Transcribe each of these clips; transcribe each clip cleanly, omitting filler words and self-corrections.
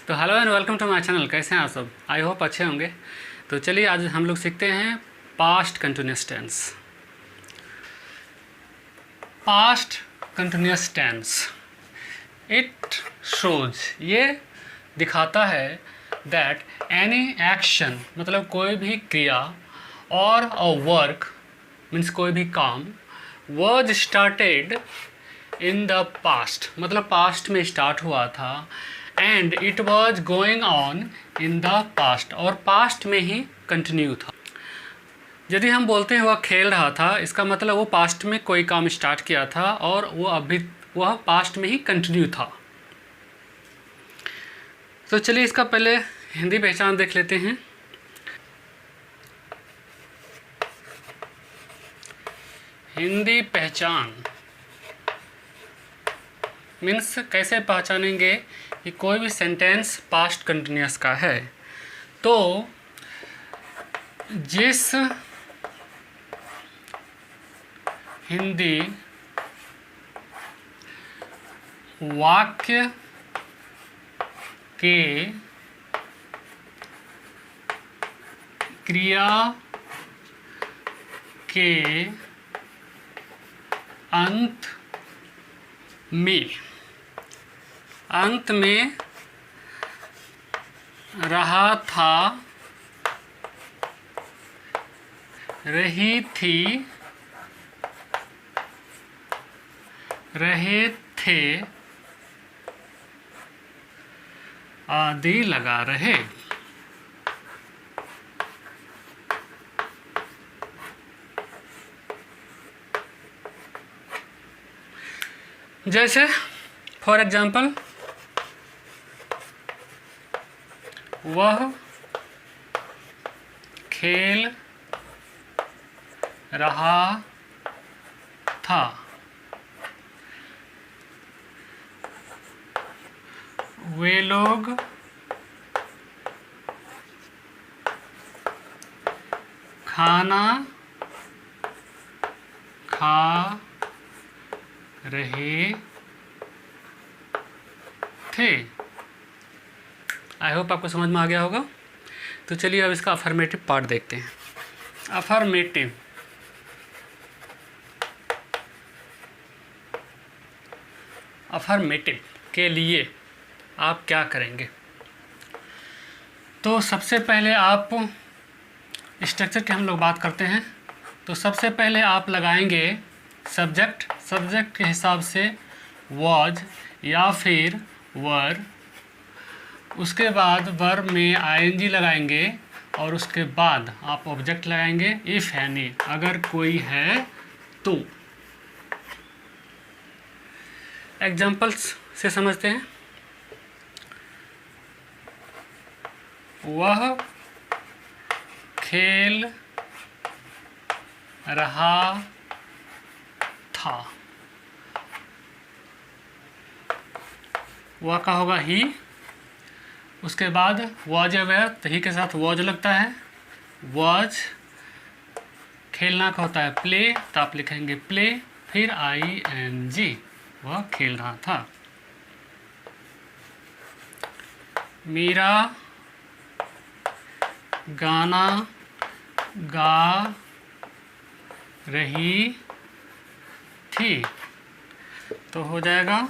तो hello and welcome to my channel. कैसे हैं आप सब? आई होप अच्छे होंगे। तो चलिए आज हम लोग सीखते हैं past continuous tense. Past continuous tense it shows, ये दिखाता है दैट एनी एक्शन मतलब कोई भी क्रिया और अ वर्क मीन्स कोई भी काम was started in the past मतलब पास्ट में स्टार्ट हुआ था and it was going on in the past और पास्ट में ही कंटिन्यू था। यदि हम बोलते हैं वह खेल रहा था, इसका मतलब वो पास्ट में कोई काम स्टार्ट किया था और वह पास्ट में ही कंटिन्यू था। तो चलिए इसका पहले हिंदी पहचान देख लेते हैं। हिंदी पहचान मीन्स कैसे पहचानेंगे कि कोई भी सेंटेंस पास्ट कंटिन्यूअस का है। तो जिस हिंदी वाक्य के क्रिया के अंत में रहा था, रही थी, रहे थे आदि लगा रहे। जैसे फॉर एग्जाम्पल, वह खेल रहा था, वे लोग खाना खा रहे थे। आई होप आपको समझ में आ गया होगा। तो चलिए अब इसका अफर्मेटिव पार्ट देखते हैं। अफर्मेटिव के लिए आप क्या करेंगे? तो सबसे पहले आप स्ट्रक्चर की हम लोग बात करते हैं। तो सबसे पहले आप लगाएंगे सब्जेक्ट के हिसाब से वॉज या फिर वर, उसके बाद वर्ब में आईएनजी लगाएंगे और उसके बाद आप ऑब्जेक्ट लगाएंगे इफ़ एनी, अगर कोई है तो। एग्जाम्पल्स से समझते हैं। वह खेल रहा था, वह का होगा ही, उसके बाद वॉज अवेयर, तो ही के साथ वॉज लगता है, वॉज। खेलना का होता है प्ले, तो आप लिखेंगे प्ले, फिर ING, वह खेल रहा था। मीरा गाना गा रही थी, तो हो जाएगा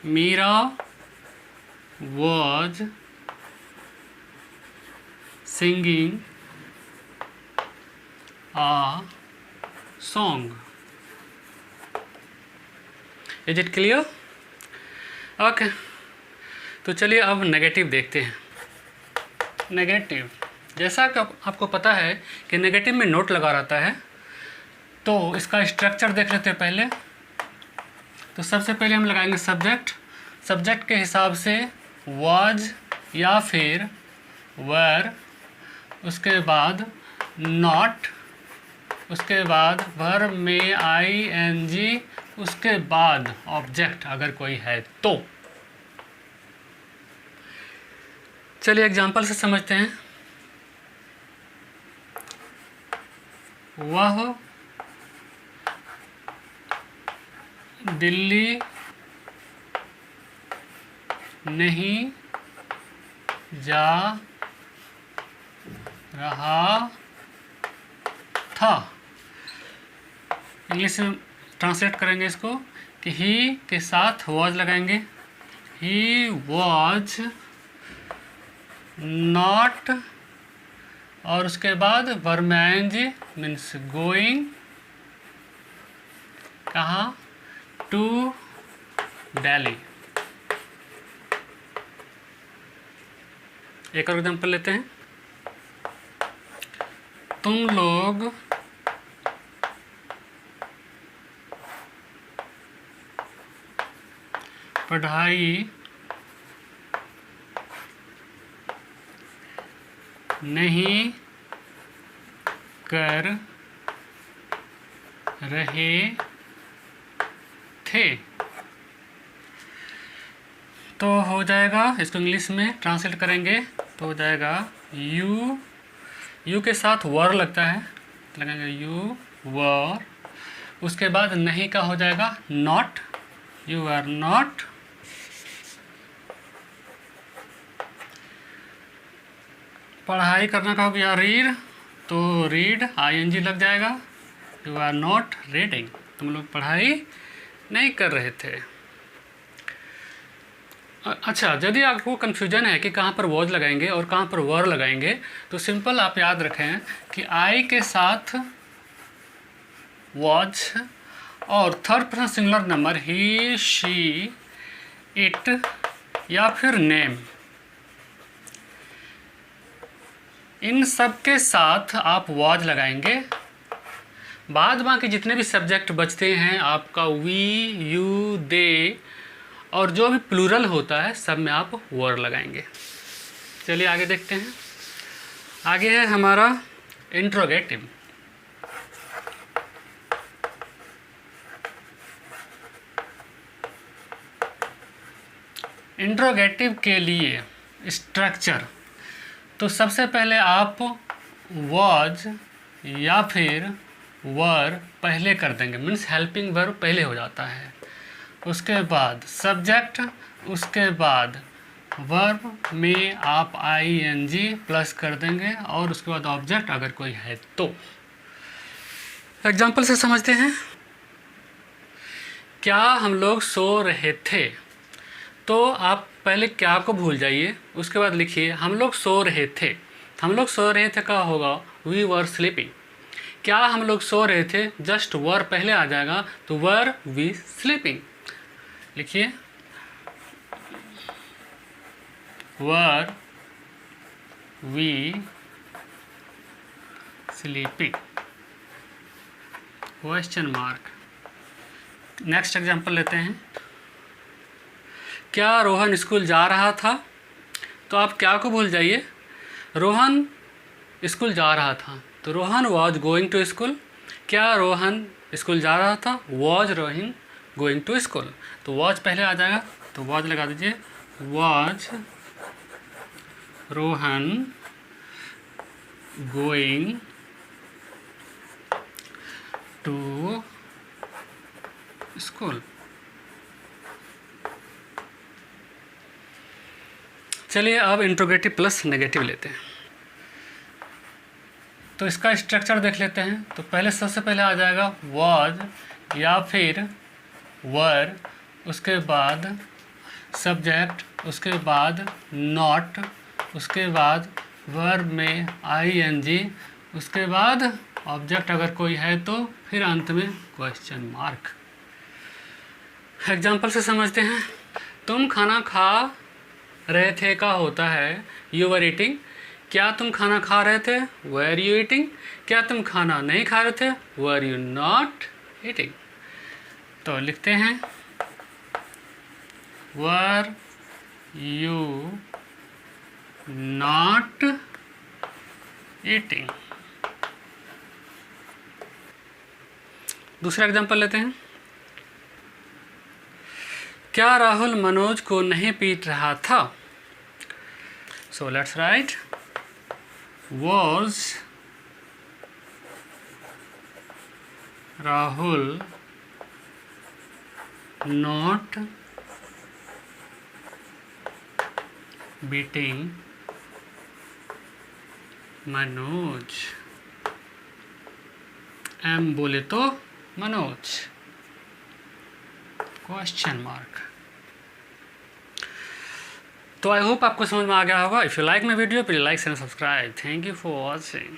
Meera was singing a song. Is it clear? Okay. तो चलिए अब नेगेटिव देखते हैं। नेगेटिव, जैसा कि आपको पता है कि नेगेटिव में नोट लगा रहता है, तो इसका स्ट्रक्चर देख लेते हैं पहले। तो सबसे पहले हम लगाएंगे सब्जेक्ट के हिसाब से was या फिर were, उसके बाद not, उसके बाद verb में ING, उसके बाद ऑब्जेक्ट अगर कोई है तो। चलिए एग्जाम्पल से समझते हैं। वह दिल्ली नहीं जा रहा था। इंग्लिश में ट्रांसलेट करेंगे इसको कि ही के साथ वॉज लगाएंगे। ही वॉज नॉट, और उसके बाद वर्ब मीन्स गोइंग, कहाँ, टू दिल्ली। एक और एग्जाम्पल लेते हैं। तुम लोग पढ़ाई नहीं कर रहे थे। तो हो जाएगा, इसको इंग्लिश में ट्रांसलेट करेंगे तो हो जाएगा यू के साथ वर लगता है, लगाएंगे यू वर, उसके बाद नहीं का हो जाएगा नॉट, यू आर नॉट, पढ़ाई करना का हो गया रीड, तो रीड ING लग जाएगा, यू आर नॉट रीडिंग, तुम लोग पढ़ाई नहीं कर रहे थे। अच्छा, यदि आपको कन्फ्यूजन है कि कहाँ पर वॉज लगाएंगे और कहाँ पर वर लगाएंगे, तो सिंपल आप याद रखें कि आई के साथ वॉज और third person singular number he, she, it या फिर नेम, इन सब के साथ आप वॉज लगाएंगे। बाद बाकी जितने भी सब्जेक्ट बचते हैं आपका वी, यू, दे और जो भी प्लूरल होता है सब में आप वर लगाएंगे। चलिए आगे देखते हैं। आगे है हमारा इंट्रोगेटिव। इंट्रोगेटिव के लिए स्ट्रक्चर, तो सबसे पहले आप वॉज या फिर वर पहले कर देंगे, मीन्स हेल्पिंग वर्ब पहले हो जाता है, उसके बाद सब्जेक्ट, उसके बाद वर्ब में आप ING प्लस कर देंगे और उसके बाद ऑब्जेक्ट अगर कोई है तो। एग्जाम्पल से समझते हैं। क्या हम लोग सो रहे थे, तो आप पहले क्या को भूल जाइए, उसके बाद लिखिए हम लोग सो रहे थे। हम लोग सो रहे थे का होगा वी वर स्लीपिंग। क्या हम लोग सो रहे थे, जस्ट वर पहले आ जाएगा तो वर वी स्लीपिंग। लिखिए were we sleeping, question mark. Next example लेते हैं। क्या रोहन स्कूल जा रहा था, तो आप क्या को भूल जाइए, रोहन स्कूल जा रहा था तो Rohan was going to school. क्या रोहन स्कूल जा रहा था, was Rohan going to school, तो वॉज पहले आ जाएगा तो वॉज लगा दीजिए, was Rohan going to school. चलिए अब इंट्रोगेटिव प्लस नेगेटिव लेते हैं। तो इसका स्ट्रक्चर देख लेते हैं। तो पहले सबसे पहले आ जाएगा वॉज या फिर वर, उसके बाद सब्जेक्ट, उसके बाद नॉट, उसके बाद वर्ब में ING, उसके बाद ऑब्जेक्ट अगर कोई है तो फिर अंत में क्वेश्चन मार्क। एग्जाम्पल से समझते हैं। तुम खाना खा रहे थे का होता है यू वर ईटिंग। क्या तुम खाना खा रहे थे, वर यू ईटिंग। क्या तुम खाना नहीं खा रहे थे, वर यू नॉट ईटिंग। तो लिखते हैं वर यू नॉट ईटिंग। दूसरा एग्जांपल लेते हैं। क्या राहुल मनोज को नहीं पीट रहा था, so let's write was Rahul not beating Manoj, M बोले तो मनोज, क्वेश्चन मार्क। तो आई होप आपको समझ में आ गया होगा। If you like my video please like and subscribe. Thank you for watching.